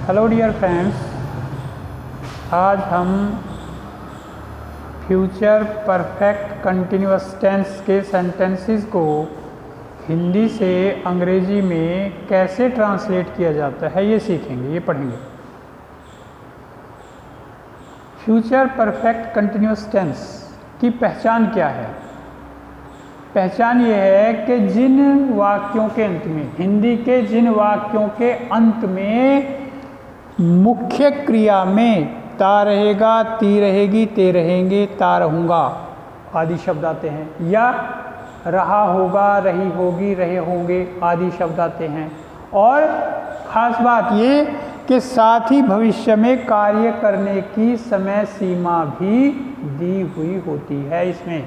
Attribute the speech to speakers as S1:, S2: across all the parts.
S1: Hello dear friends, आज हम future perfect continuous tense के सेंटेंसेस को हिंदी से अंग्रेजी में कैसे ट्रांसलेट किया जाता है ये सीखेंगे, ये पढ़ेंगे। फ्यूचर परफेक्ट कंटिन्यूअस टेंस की पहचान क्या है? पहचान ये है कि जिन वाक्यों के अंत में, हिंदी के जिन वाक्यों के अंत में मुख्य क्रिया में ता रहेगा, ती रहेगी, ते रहेंगे, ता रहूँगा आदि शब्द आते हैं, या रहा होगा, रही होगी, रहे होंगे आदि शब्द आते हैं। और ख़ास बात ये कि साथ ही भविष्य में कार्य करने की समय सीमा भी दी हुई होती है। इसमें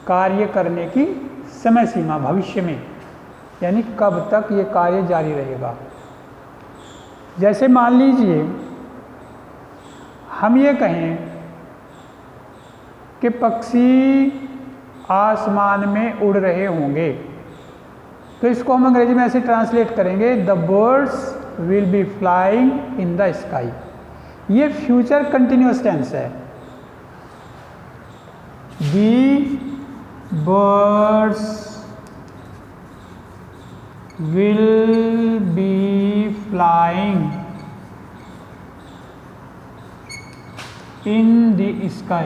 S1: कार्य करने की समय सीमा भविष्य में, यानी कब तक ये कार्य जारी रहेगा। जैसे मान लीजिए हम ये कहें कि पक्षी आसमान में उड़ रहे होंगे, तो इसको हम अंग्रेजी में ऐसे ट्रांसलेट करेंगे, the birds will be flying in the sky. ये फ्यूचर कंटिन्यूअस टेंस है। दी birds will be flying in the sky.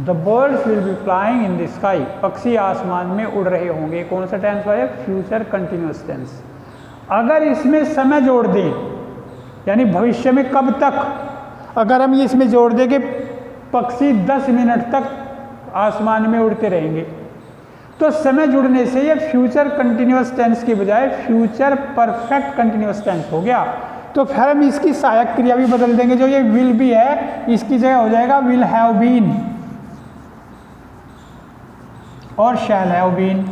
S1: The birds will be flying in the sky. पक्षी आसमान में उड़ रहे होंगे। कौन सा टेंस है? Future continuous tense. अगर इसमें समय जोड़ दें, यानी भविष्य में कब तक, अगर हम इसमें जोड़ दें कि पक्षी 10 मिनट तक आसमान में उड़ते रहेंगे, तो समय जुड़ने से ये फ्यूचर कंटिन्यूअस टेंस की बजाय फ्यूचर परफेक्ट कंटिन्यूअस टेंस हो गया। तो फिर हम इसकी सहायक क्रिया भी बदल देंगे। जो ये विल बी है, इसकी जगह हो जाएगा विल हैव बीन और शैल हैव बीन।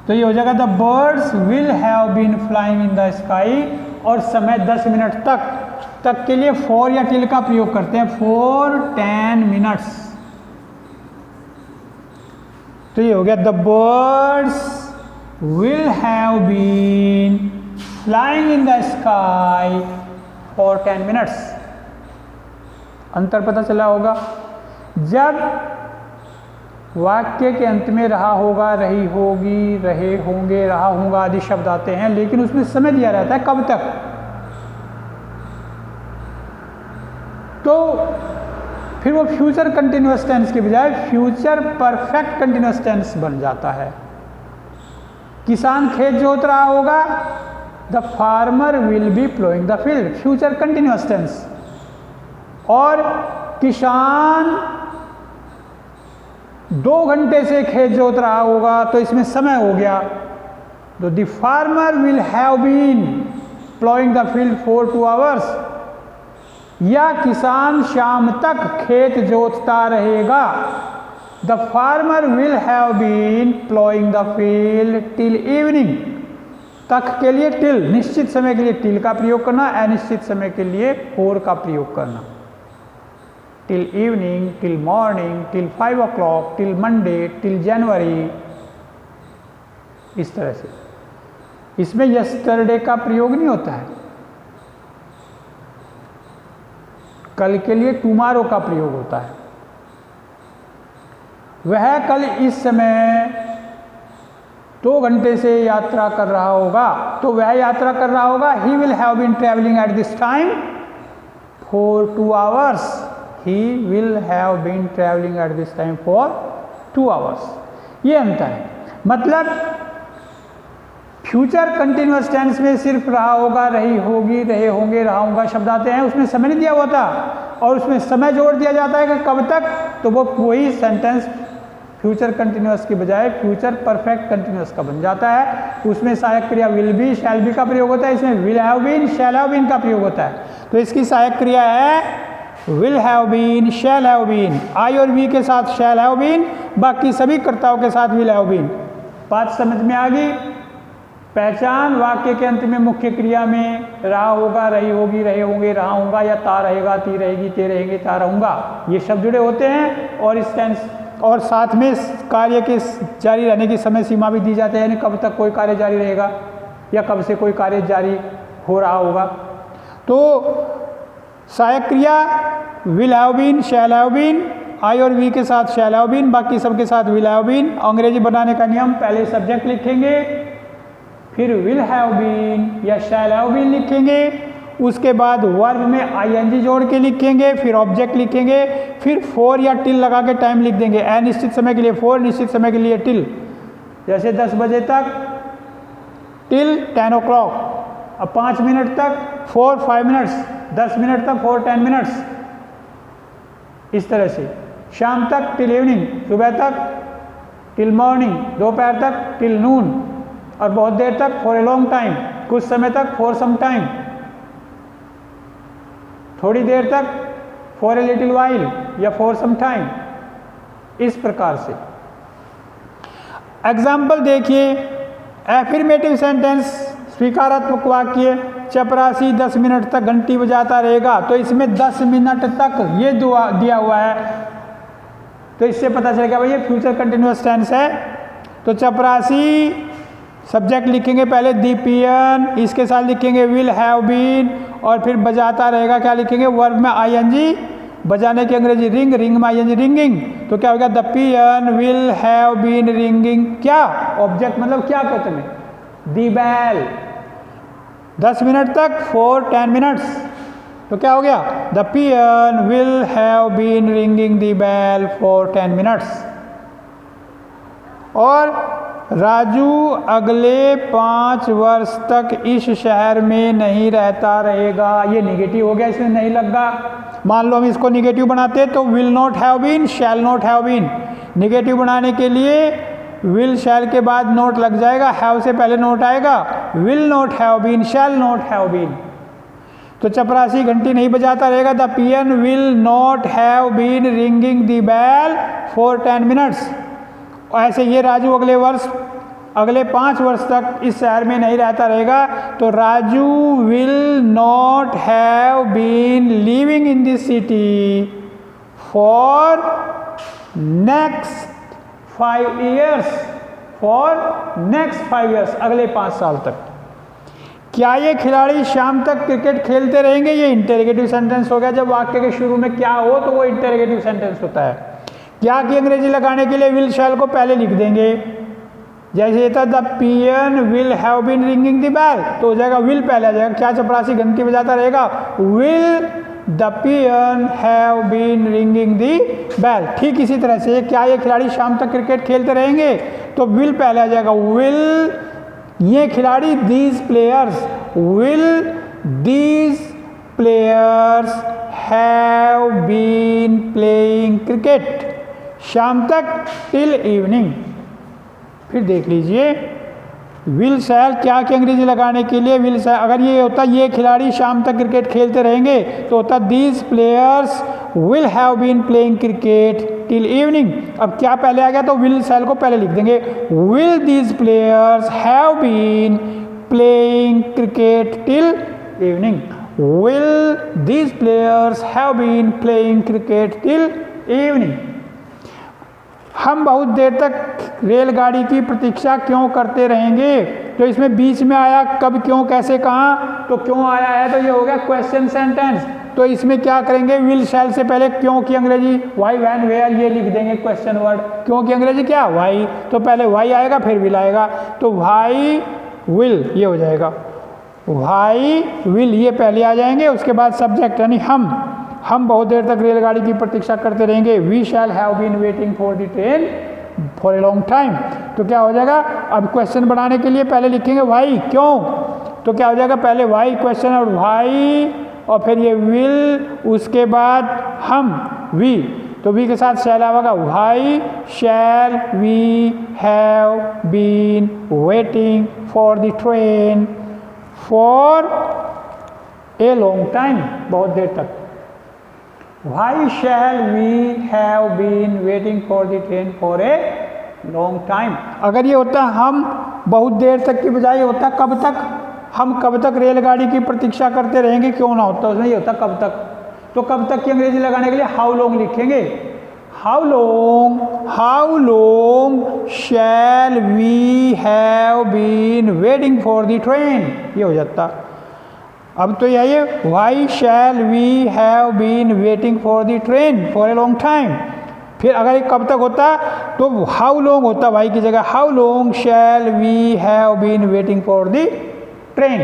S1: तो ये हो जाएगा the birds will have been flying in the sky, और समय 10 मिनट तक के लिए फॉर या टिल का प्रयोग करते हैं, फॉर 10 मिनट्स। तो ये हो गया the birds will have been flying in the sky for 10 minutes. अंतर पता चला होगा। जब वाक्य के अंत में रहा होगा, रही होगी, रहे होंगे, रहा होगा आदि शब्द आते हैं, लेकिन उसमें समय दिया रहता है कब तक, तो फिर वो फ्यूचर कंटिन्यूअस टेंस के बजाय फ्यूचर परफेक्ट कंटिन्यूअस टेंस बन जाता है। किसान खेत जोत रहा होगा, the farmer will be ploughing the field, future continuous tense. और किसान 2 घंटे से खेत जोत रहा होगा, तो इसमें समय हो गया, तो the farmer will have been ploughing the field for 2 hours. या किसान शाम तक खेत जोतता रहेगा, the farmer will have been ploughing the field till evening. तक के लिए टिल, निश्चित समय के लिए टिल का प्रयोग करना, अनिश्चित समय के लिए फॉर का प्रयोग करना। Till evening, till morning, till 5 o'clock, till Monday, till जनवरी, इस तरह से। इसमें यस्टरडे का प्रयोग नहीं होता है। कल के लिए टुमारो का प्रयोग होता है। वह कल इस समय 2 घंटे से यात्रा कर रहा होगा, तो वह यात्रा कर रहा होगा, he will have been travelling at this time for 2 hours. He will have been travelling at this time for 2 hours. ये अंतर है। मतलब फ्यूचर कंटिन्यूअस टेंस में सिर्फ रहा होगा, रही होगी, रहे होंगे, रहा होगा शब्द आते हैं, उसमें समय नहीं दिया होता, और उसमें समय जोड़ दिया जाता है कि कब तक, तो वो वही सेंटेंस फ्यूचर कंटिन्यूअस की बजाय फ्यूचर परफेक्ट कंटिन्यूअस का बन जाता है। उसमें सहायक क्रिया विल बी, शैल बी का प्रयोग होता है, इसमें will have been, shall have been का प्रयोग होता है। तो इसकी सहायक क्रिया है will have been, shall have been, I और वी के साथ शैल हैव बीन, बाकी सभी कर्ताओं के साथ विल हैव बीन। बात समझ में आ गई? पहचान, वाक्य के अंत में मुख्य क्रिया में रहा होगा, रही होगी, रहे होंगे, रहा होगा, या ता रहेगा, ती रहेगी, ते रहेंगे, ता रहूँगा, ये शब्द जुड़े होते हैं। और इस टेंस और साथ में कार्य के जारी रहने की समय सीमा भी दी जाती है, यानी कब तक कोई कार्य जारी रहेगा। या कब से कोई कार्य जारी हो रहा होगा। तो सहायक क्रिया will have been, shall have been, I और वी के साथ शैल हैव बीन, बाकी सब के साथ विल हैव बीन। अंग्रेजी बनाने का नियम, पहले सब्जेक्ट लिखेंगे, फिर विल हैव बीन या शैल हैव बीन लिखेंगे, उसके बाद वर्ब में आईएनजी जोड़ के लिखेंगे, फिर ऑब्जेक्ट लिखेंगे, फिर फॉर या टिल लगा के टाइम लिख देंगे। अनिश्चित समय के लिए फॉर, निश्चित समय के लिए टिल। जैसे 10 बजे तक टिल 10 o'clock, अब 5 मिनट तक फॉर 5 मिनट्स, 10 मिनट तक फॉर 10 मिनट्स, इस तरह से। शाम तक टिल इवनिंग, सुबह तक टिल मॉर्निंग, दोपहर तक टिल नून, और बहुत देर तक फॉर ए लॉन्ग टाइम, कुछ समय तक फॉर सम टाइम, थोड़ी देर तक फॉर ए लिटिल वाइल या फॉर सम टाइम, इस प्रकार से। एग्जाम्पल देखिए, एफर्मेटिव सेंटेंस स्वीकारात्मक वाक्य, चपरासी 10 मिनट तक घंटी बजाता रहेगा, तो इसमें 10 मिनट तक ये दिया हुआ है, तो इससे पता चलेगा भाई ये फ्यूचर कंटिन्यूअस टेंस है। तो चपरासी सब्जेक्ट लिखेंगे पहले दीपियन, इसके साथ लिखेंगे विल हैव बीन, और फिर बजाता रहेगा क्या लिखेंगे, वर्ब में आईएनजी, बजाने की अंग्रेजी रिंग, रिंग में आईएनजी रिंगिंग, तो क्या होगा the peon will have been ringing, क्या ऑब्जेक्ट मतलब क्या कहते हैं, दी बेल, 10 मिनट तक फॉर 10 मिनट्स, तो क्या हो गया the peon will have been ringing the bell for 10 minutes. और राजू अगले 5 वर्ष तक इस शहर में नहीं रहता रहेगा, ये निगेटिव हो गया, इसमें नहीं लगा। मान लो हम इसको निगेटिव बनाते तो will not have been, shall not have been, negative बनाने के लिए विल शैल के बाद नोट लग जाएगा, हैव से पहले नोट आएगा, will not have been, shall not have been. तो चपरासी घंटी नहीं बजाता रहेगा, the peon will not have been ringing the bell for 10 minutes. ऐसे ये राजू अगले 5 वर्ष तक इस शहर में नहीं रहता रहेगा, तो Raju will not have been living in this city for next 5 years, for next 5 years, अगले 5 साल तक। क्या ये खिलाड़ी शाम तक क्रिकेट खेलते रहेंगे, ये इंटेरोगेटिव सेंटेंस हो गया। जब वाक्य के शुरू में क्या हो तो वो इंटेरोगेटिव सेंटेंस होता है। क्या की अंग्रेजी लगाने के लिए विल शैल को पहले लिख देंगे, जैसे ये था the peon will have been ringing the bell, तो हो जाएगा विल पहले आ जाएगा। क्या चपरासी घंटी बजाता रहेगा, will the peon have been ringing the bell. ठीक इसी तरह से क्या ये खिलाड़ी शाम तक क्रिकेट खेलते रहेंगे, तो विल पहले आ जाएगा, विल ये खिलाड़ी, these players, will these players have been playing cricket शाम तक टिल इवनिंग। फिर देख लीजिए विल शैल क्या की अंग्रेजी लगाने के लिए विल शैल, अगर ये होता ये खिलाड़ी शाम तक क्रिकेट खेलते रहेंगे तो होता these players will have been playing cricket till evening. अब क्या पहले आ गया तो विल शैल को पहले लिख देंगे, will these players have been playing cricket till evening, will these players have been playing cricket till evening. हम बहुत देर तक रेलगाड़ी की प्रतीक्षा क्यों करते रहेंगे, तो इसमें बीच में आया कब, क्यों, कैसे, कहाँ, तो क्यों आया है तो ये हो गया क्वेश्चन सेंटेंस। तो इसमें क्या करेंगे, विल शैल से पहले क्यों की अंग्रेजी वाई वैन वेयर ये लिख देंगे क्वेश्चन वर्ड। क्यों की अंग्रेजी क्या, वाई, तो पहले वाई आएगा फिर विल आएगा, तो वाई विल ये हो जाएगा, वाई विल ये पहले आ जाएंगे, उसके बाद सब्जेक्ट यानी हम बहुत देर तक रेलगाड़ी की प्रतीक्षा करते रहेंगे, we shall have been waiting for the train for a long time. तो क्या हो जाएगा, अब क्वेश्चन बनाने के लिए पहले लिखेंगे वाई, क्यों, तो क्या हो जाएगा पहले वाई क्वेश्चन और वाई, और फिर ये विल, उसके बाद हम वी, तो वी के साथ शैल आएगा, why shall we have been waiting for the train for a long time, बहुत देर तक। Why shall we have been waiting for the train for a long time? अगर ये होता हम बहुत देर तक की बजाय होता कब तक, हम कब तक रेलगाड़ी की प्रतीक्षा करते रहेंगे, क्यों ना होता, उसमें ये होता कब तक। तो कब तक की अंग्रेजी लगाने के लिए हाउ लॉन्ग लिखेंगे, how long shall we have have been waiting for the train, ये हो जाता। अब तो यही है, why shall we have been waiting for the train for a long time. फिर अगर ये कब तक होता तो हाउ लॉन्ग होता, वाई की जगह how long shall we have been waiting for the train.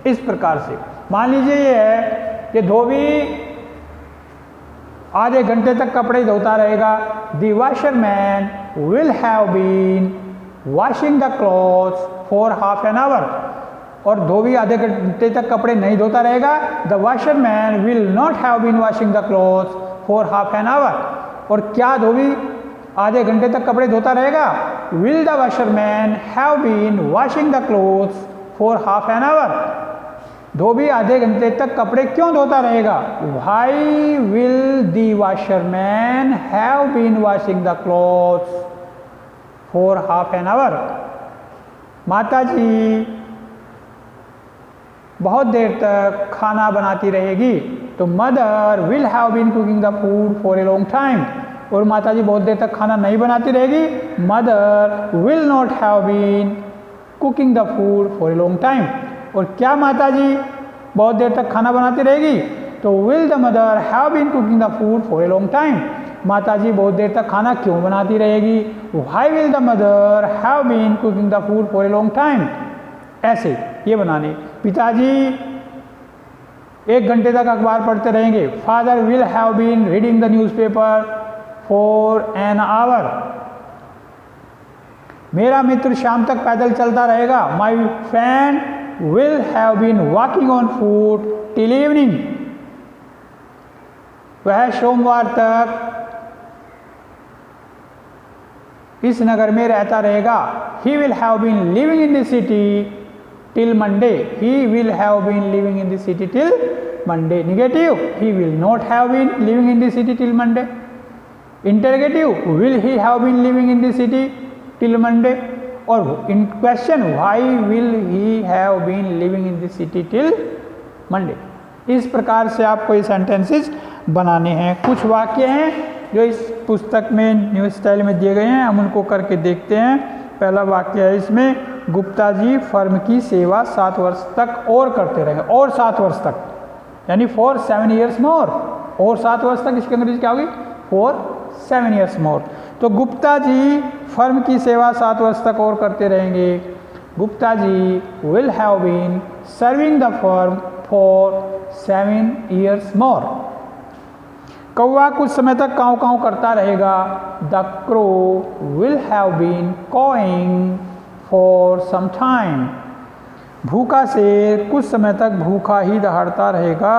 S1: इस प्रकार से मान लीजिए ये है कि धोबी आधे घंटे तक कपड़े धोता रहेगा। The washerman will have been washing the clothes for half an hour. और धोबी आधे घंटे तक कपड़े नहीं धोता रहेगा। The washerman will not have been washing the clothes for half an hour. और क्या धोबी आधे घंटे तक कपड़े धोता रहेगा? Will the washerman have been washing the clothes for half an hour. धोबी आधे घंटे तक कपड़े क्यों धोता रहेगा? Why will the washerman have been washing the clothes for half an hour. माता जी बहुत देर तक खाना बनाती रहेगी, तो mother will have been cooking the food for a long time. और माता जी बहुत देर तक खाना नहीं बनाती रहेगी, mother will not have been cooking the food for a long time. और क्या माता जी बहुत देर तक खाना बनाती रहेगी? तो will the mother have been cooking the food for a long time. माता जी बहुत देर तक खाना क्यों बनाती रहेगी? Why will the mother have been cooking the food for a long time. ऐसे ये बनाने। पिताजी 1 घंटे तक अखबार पढ़ते रहेंगे। Father will have been reading the newspaper for an hour. मेरा मित्र शाम तक पैदल चलता रहेगा। My friend will have been walking on foot till evening. वह सोमवार तक इस नगर में रहता रहेगा। He will have been living in the city till Monday. He will have been living in the city till Monday. Negative, he will not have been living in the city till Monday. Interrogative, will he have been living in the city till Monday? Or in question, why will he have been living in the city till Monday? इस प्रकार से आपको ये sentences बनाने हैं। कुछ वाक्य हैं जो इस पुस्तक में न्यू स्टाइल में दिए गए हैं, हम उनको करके देखते हैं। पहला वाक्य है इसमें, गुप्ता जी फर्म की सेवा 7 वर्ष तक और करते रहेंगे। और 7 वर्ष तक यानी फॉर 7 years मोर। और 7 वर्ष तक इसके अंग्रेजी क्या होगी? फॉर 7 years मोर। तो गुप्ता जी फर्म की सेवा 7 वर्ष तक और करते रहेंगे। Gupta ji will have been serving the firm for 7 years more. कौवा कुछ समय तक काँव काँव करता रहेगा। The crow will have been cawing for some time. भूखा शेर कुछ समय तक भूखा ही दहाड़ता रहेगा।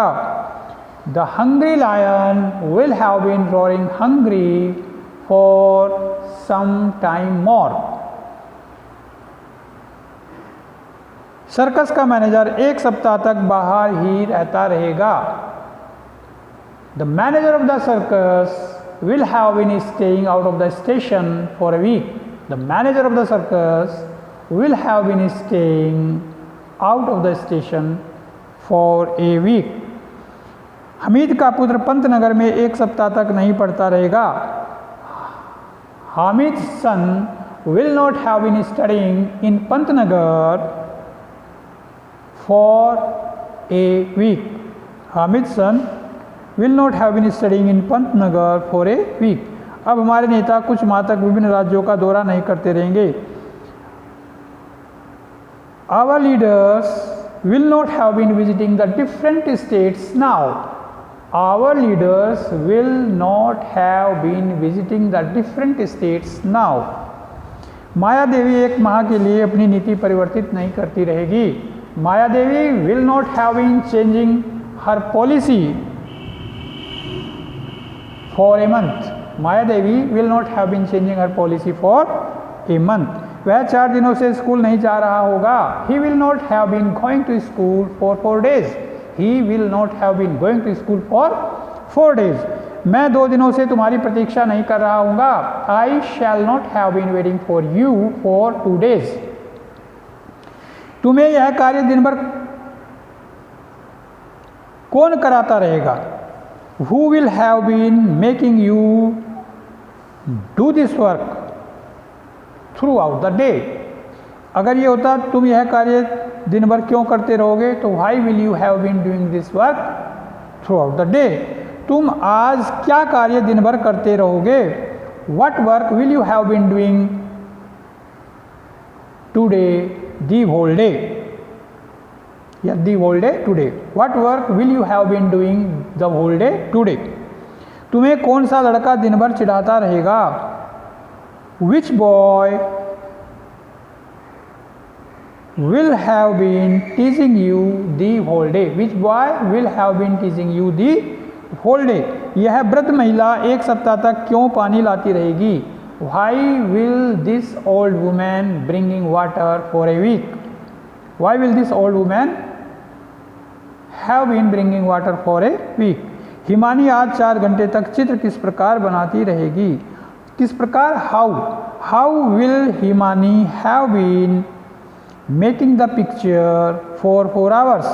S1: The hungry lion will have been roaring hungry for some time more. Circus का मैनेजर 1 सप्ताह तक बाहर ही रहता रहेगा। The manager of the circus will have been staying out of the station for a week. The manager of the circus will have been staying out of the station for a week. Hamid का पुत्र पंतनगर में 1 सप्ताह तक नहीं पढ़ता रहेगा। Hamid son will not have been studying in Pantnagar for a week. Hamid son will not have been studying in Pantnagar for a week. अब हमारे नेता कुछ माह तक विभिन्न राज्यों का दौरा नहीं करते रहेंगे। Our leaders will not have been visiting the different states now. Our leaders will not have been visiting the different states now. माया देवी 1 माह के लिए अपनी नीति परिवर्तित नहीं करती रहेगी। माया देवी will not have been changing her policy for a month. Maya Devi will not have been changing her policy for a month. वह 4 दिनों से स्कूल नहीं जा रहा होगा। He will not have been going to school for 4 days. He will not have been going to school for 4 days. मैं 2 दिनों से तुम्हारी प्रतीक्षा नहीं कर रहा हूँगा। I shall not have been waiting for you for 2 days. तुम्हें यह कार्य दिन भर कौन कराता रहेगा? Who will have been making you do this work throughout the day? अगर ये होता तुम यह कार्य दिन भर क्यों करते रहोगे, तो why will you have been doing this work throughout the day. तुम आज क्या कार्य दिन भर करते रहोगे। What work will you have been doing today the whole day, या the whole day today. What work will you have been doing the whole day today. तुम्हें कौन सा लड़का दिन भर चिढ़ाता रहेगा। Which boy will have been teasing you the whole day, which boy will have been teasing you the whole day। यह वृद्ध महिला एक सप्ताह तक क्यों पानी लाती रहेगी। Why will this old woman bringing water for a week, why will this old woman have been bringing water for a week। Himani आज 4 घंटे तक चित्र किस प्रकार बनाती रहेगी। किस प्रकार, how will Himani have been making the picture for 4 hours,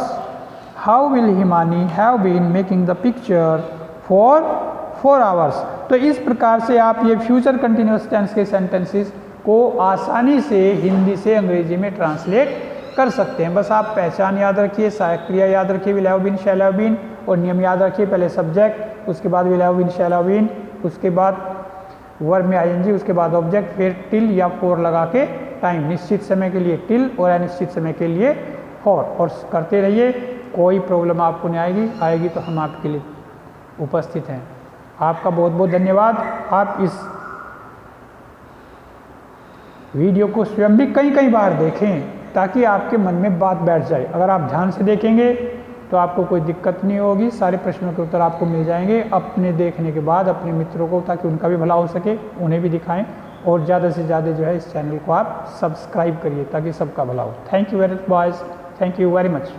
S1: how will Himani have been making the picture for 4 hours। तो इस प्रकार से आप ये फ्यूचर कंटिन्यूअस टेंस के सेंटेंसेस को आसानी से हिंदी से अंग्रेजी में ट्रांसलेट कर सकते हैं। बस आप पहचान याद रखिए, सहायक क्रिया याद रखिए will have been, shall have been, और नियम याद रखिए, पहले सब्जेक्ट, उसके बाद will have been, shall have been, उसके बाद वर्ब में आईएनजी, उसके बाद ऑब्जेक्ट, फिर टिल या फॉर लगा के टाइम, निश्चित समय के लिए टिल और अनिश्चित समय के लिए फॉर, और करते रहिए। कोई प्रॉब्लम आपको नहीं आएगी तो हम आपके लिए उपस्थित हैं। आपका बहुत बहुत धन्यवाद। आप इस वीडियो को स्वयं भी कई बार देखें ताकि आपके मन में बात बैठ जाए। अगर आप ध्यान से देखेंगे तो आपको कोई दिक्कत नहीं होगी, सारे प्रश्नों के उत्तर आपको मिल जाएंगे। अपने देखने के बाद अपने मित्रों को, ताकि उनका भी भला हो सके, उन्हें भी दिखाएं, और ज़्यादा से ज़्यादा जो है इस चैनल को आप सब्सक्राइब करिए ताकि सबका भला हो। Thank you very much boys, thank you very much.